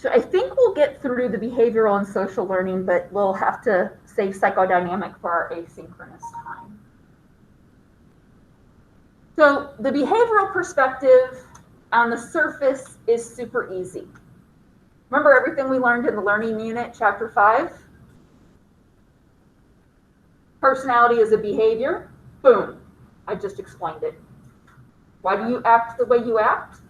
So I think we'll get through the behavioral and social learning, but we'll have to save psychodynamic for our asynchronous time. So the behavioral perspective on the surface is super easy. Remember everything we learned in the learning unit, chapter 5? Personality is a behavior. Boom. I just explained it. Why do you act the way you act?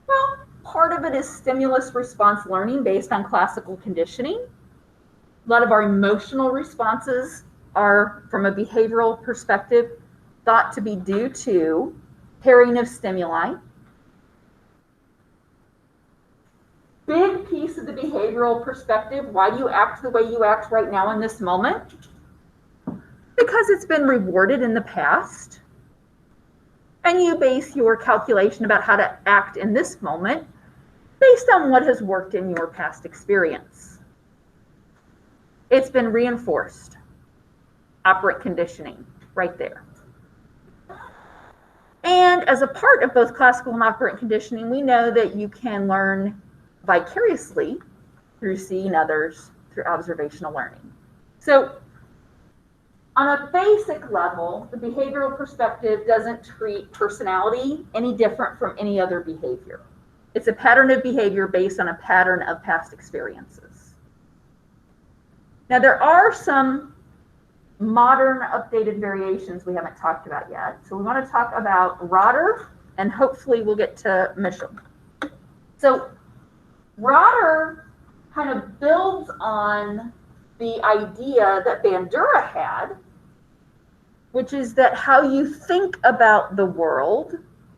Well, part of it is stimulus response learning based on classical conditioning. A lot of our emotional responses are, from a behavioral perspective, thought to be due to pairing of stimuli. Big piece of the behavioral perspective, why do you act the way you act right now in this moment? Because it's been rewarded in the past. And you base your calculation about how to act in this moment based on what has worked in your past experience. It's been reinforced. Operant conditioning, right there. And as a part of both classical and operant conditioning, we know that you can learn vicariously through seeing others, through observational learning. So on a basic level, the behavioral perspective doesn't treat personality any different from any other behavior. It's a pattern of behavior based on a pattern of past experiences. Now, there are some modern updated variations we haven't talked about yet. So we want to talk about Rotter, and hopefully we'll get to Mitchell. So Rotter kind of builds on the idea that Bandura had, which is that how you think about the world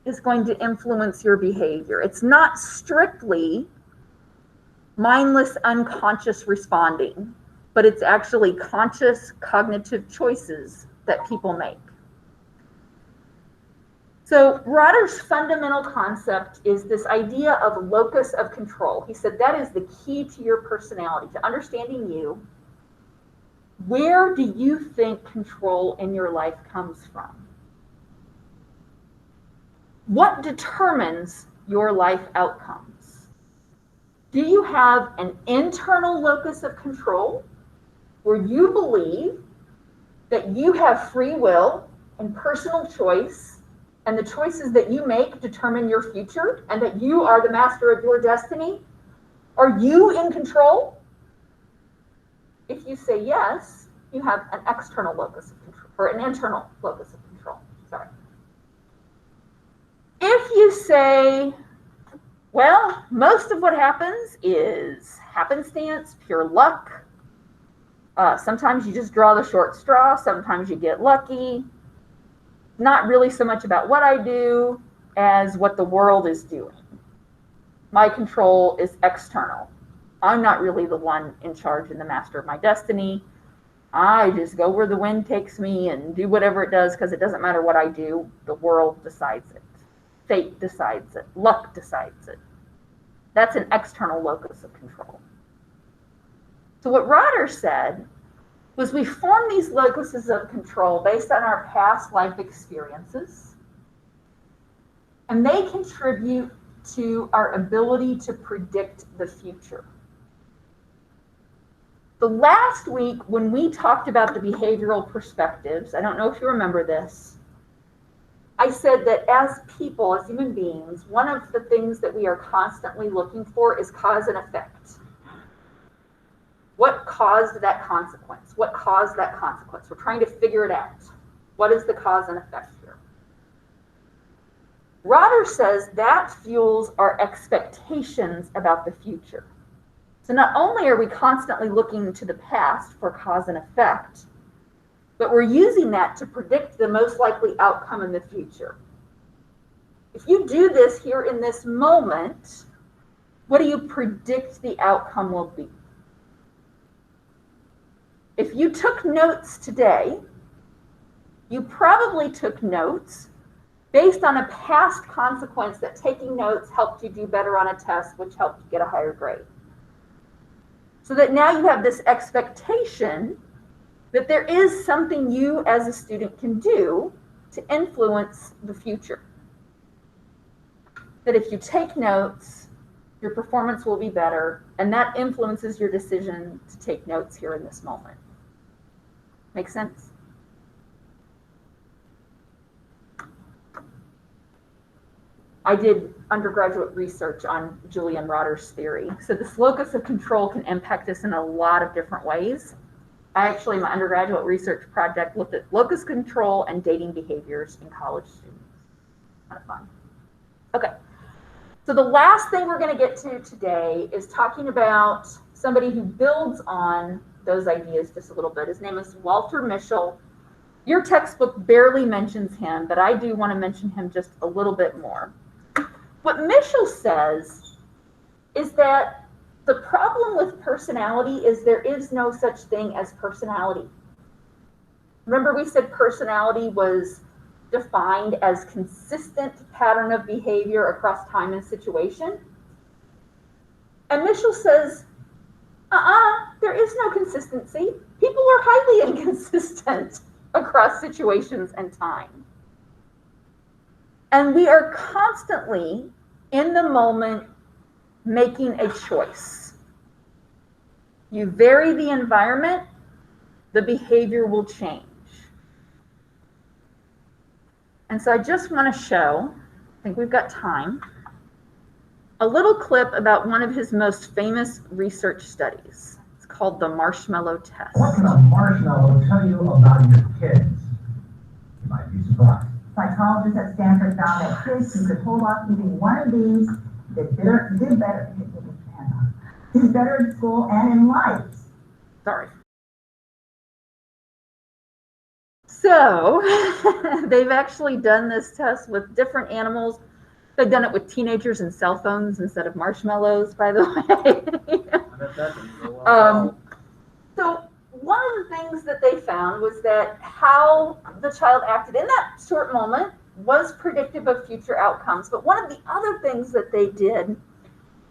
is going to influence your behavior. It's not strictly mindless, unconscious responding, but it's actually conscious cognitive choices that people make. So Rotter's fundamental concept is this idea of locus of control. He said that is the key to your personality, to understanding you. Where do you think control in your life comes from? What determines your life outcomes? Do you have an internal locus of control where you believe that you have free will and personal choice, and the choices that you make determine your future, and that you are the master of your destiny? Are you in control? If you say yes, you have an external locus of control, or an internal locus of control, sorry. If you say, well, most of what happens is happenstance, pure luck. Sometimes you just draw the short straw, sometimes you get lucky. Not really so much about what I do as what the world is doing. My control is external. I'm not really the one in charge and the master of my destiny. I just go where the wind takes me and do whatever it does, because it doesn't matter what I do. The world decides it. Fate decides it. Luck decides it. That's an external locus of control. So what Rotter said was we form these locuses of control based on our past life experiences, and they contribute to our ability to predict the future. The last week when we talked about the behavioral perspectives, I don't know if you remember this, I said that as people, as human beings, one of the things that we are constantly looking for is cause and effect. What caused that consequence? What caused that consequence? We're trying to figure it out. What is the cause and effect here? Rotter says that fuels our expectations about the future. So not only are we constantly looking to the past for cause and effect, but we're using that to predict the most likely outcome in the future. If you do this here in this moment, what do you predict the outcome will be? If you took notes today, you probably took notes based on a past consequence that taking notes helped you do better on a test, which helped you get a higher grade. So that now you have this expectation that there is something you as a student can do to influence the future. That if you take notes, your performance will be better, and that influences your decision to take notes here in this moment. Make sense? I did undergraduate research on Julian Rotter's theory. So this locus of control can impact us in a lot of different ways. My undergraduate research project looked at locus control and dating behaviors in college students. Kind of fun. Okay. So the last thing we're going to get to today is talking about somebody who builds on those ideas just a little bit. His name is Walter Mischel. Your textbook barely mentions him, but I do want to mention him just a little bit more. What Mischel says is that the problem with personality is there is no such thing as personality. Remember we said personality was defined as consistent pattern of behavior across time and situation? And Mischel says, there is no consistency. People are highly inconsistent across situations and time. And we are constantly, in the moment, making a choice. You vary the environment, the behavior will change. And so I just want to show, I think we've got time, a little clip about one of his most famous research studies. It's called the marshmallow test. What can a marshmallow tell you about your kids? You might be surprised. Psychologists at Stanford found that kids who could hold off eating one of these did better in school and in life. Sorry. So they've actually done this test with different animals. They've done it with teenagers and cell phones instead of marshmallows, by the way. So one of the things that they found was that how the child acted in that short moment was predictive of future outcomes. But one of the other things that they did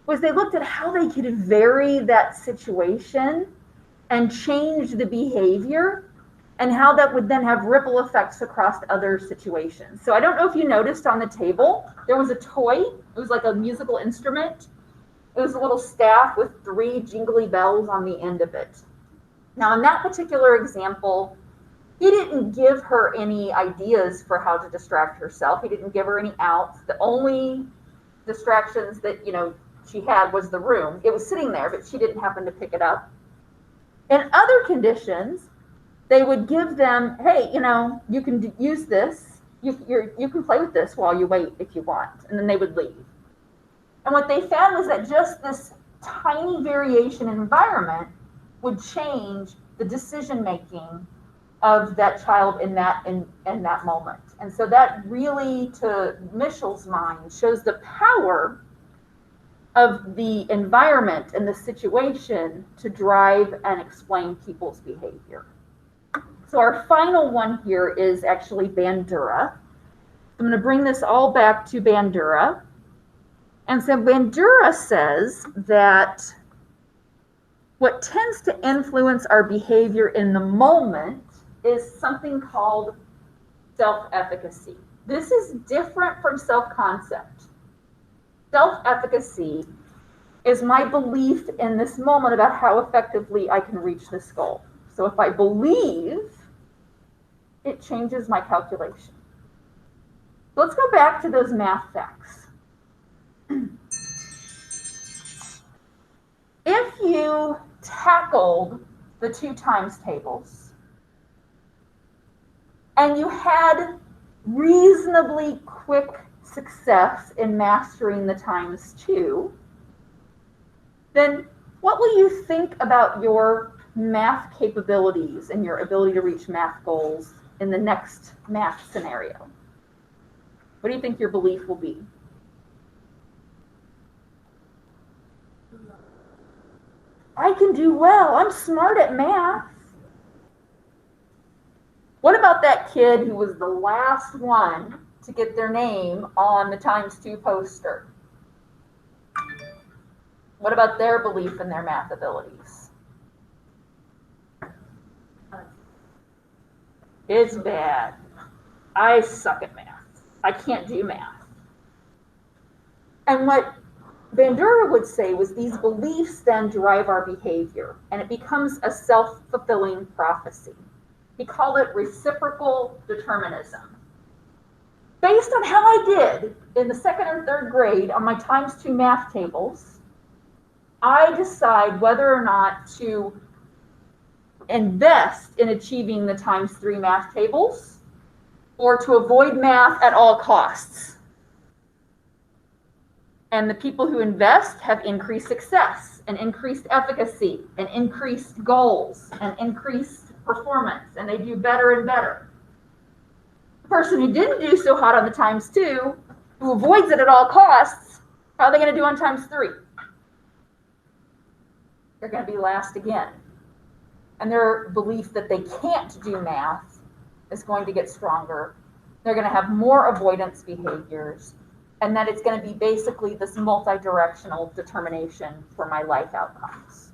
was they looked at how they could vary that situation and change the behavior, and how that would then have ripple effects across other situations. So I don't know if you noticed on the table, there was a toy. It was like a musical instrument. It was a little staff with 3 jingly bells on the end of it. Now in that particular example, he didn't give her any ideas for how to distract herself. He didn't give her any outs. The only distractions that, she had was the room. It was sitting there, but she didn't happen to pick it up. In other conditions, they would give them, hey, you can use this. You can play with this while you wait if you want. And then they would leave. And what they found was that just this tiny variation in environment would change the decision-making of that child in that moment. And so that really, to Mischel's mind, shows the power of the environment and the situation to drive and explain people's behavior. So our final one here is actually Bandura. I'm going to bring this all back to Bandura. And so Bandura says that what tends to influence our behavior in the moment is something called self-efficacy. This is different from self-concept. Self-efficacy is my belief in this moment about how effectively I can reach this goal. So if I believe, it changes my calculation. So let's go back to those math facts. If you tackled the 2 times tables and you had reasonably quick success in mastering the times 2, then what will you think about your math capabilities and your ability to reach math goals in the next math scenario? What do you think your belief will be? I can do well. I'm smart at math. What about that kid who was the last one to get their name on the times 2 poster? What about their belief in their math abilities? It's bad. I suck at math. I can't do math. And what Bandura would say was these beliefs then drive our behavior, and it becomes a self-fulfilling prophecy. He called it reciprocal determinism. Based on how I did in the 2nd or 3rd grade on my ×2 math tables, I decide whether or not to invest in achieving the ×3 math tables or to avoid math at all costs. And the people who invest have increased success and increased efficacy and increased goals and increased performance, and they do better and better. The person who didn't do so hot on the ×2, who avoids it at all costs, how are they going to do on ×3? They're going to be last again. And their belief that they can't do math is going to get stronger. They're going to have more avoidance behaviors, and that it's going to be basically this multi-directional determination for my life outcomes.